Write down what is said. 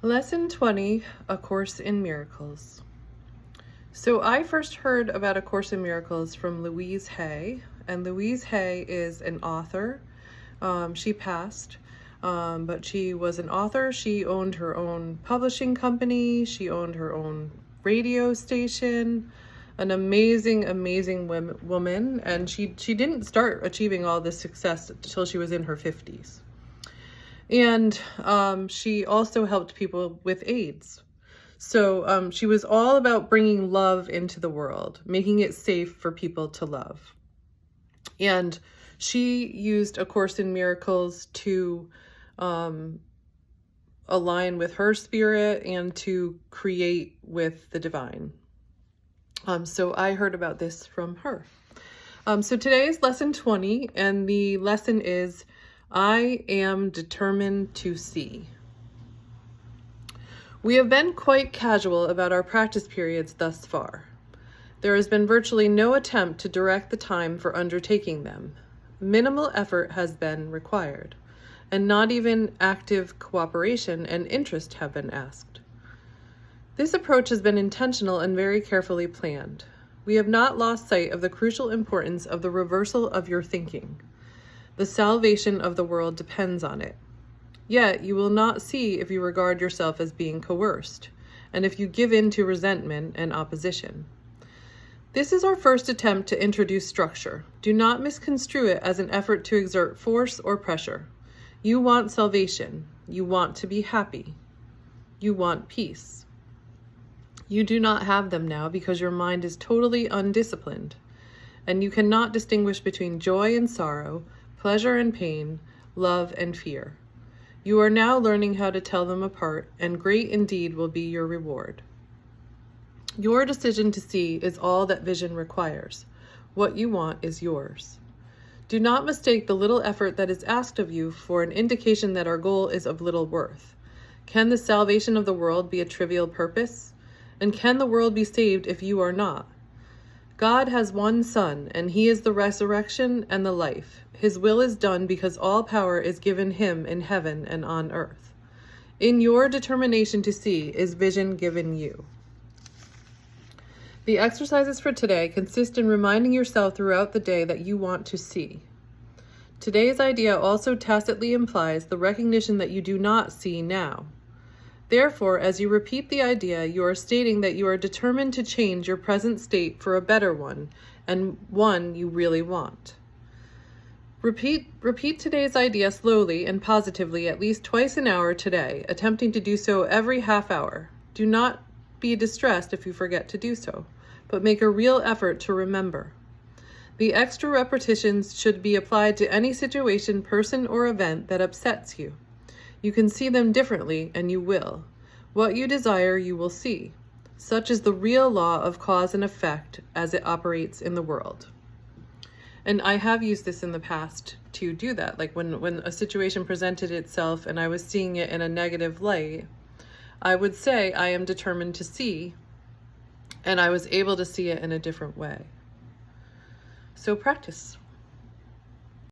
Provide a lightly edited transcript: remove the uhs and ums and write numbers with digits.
Lesson 20, A Course in Miracles. So I first heard about A Course in Miracles from Louise Hay, and Louise Hay is an author. She passed, but she was an author. She owned her own publishing company. She owned her own radio station. An amazing, amazing woman, and she didn't start achieving all this success until she was in her 50s. And she also helped people with AIDS. So she was all about bringing love into the world, making it safe for people to love. And she used A Course in Miracles to align with her spirit and to create with the divine. So I heard about this from her. So today is lesson 20, and the lesson is, I am determined to see. We have been quite casual about our practice periods thus far. There has been virtually no attempt to direct the time for undertaking them. Minimal effort has been required, and not even active cooperation and interest have been asked. This approach has been intentional and very carefully planned. We have not lost sight of the crucial importance of the reversal of your thinking. The salvation of the world depends on it. Yet you will not see if you regard yourself as being coerced, and if you give in to resentment and opposition. This is our first attempt to introduce structure. Do not misconstrue it as an effort to exert force or pressure. You want salvation. You want to be happy. You want peace. You do not have them now because your mind is totally undisciplined, and you cannot distinguish between joy and sorrow, pleasure and pain, love and fear. You are now learning how to tell them apart, and great indeed will be your reward. Your decision to see is all that vision requires. What you want is yours. Do not mistake the little effort that is asked of you for an indication that our goal is of little worth. Can the salvation of the world be a trivial purpose? And can the world be saved if you are not? God has one Son, and he is the resurrection and the life. His will is done because all power is given him in heaven and on earth. In your determination to see is vision given you. The exercises for today consist in reminding yourself throughout the day that you want to see. Today's idea also tacitly implies the recognition that you do not see now. Therefore, as you repeat the idea, you are stating that you are determined to change your present state for a better one, and one you really want. Repeat today's idea slowly and positively at least twice an hour today, attempting to do so every half hour. Do not be distressed if you forget to do so, but make a real effort to remember. The extra repetitions should be applied to any situation, person, or event that upsets you. You can see them differently, and you will. What you desire, you will see. Such is the real law of cause and effect as it operates in the world. And I have used this in the past to do that. Like when a situation presented itself and I was seeing it in a negative light, I would say, I am determined to see, and I was able to see it in a different way. So practice.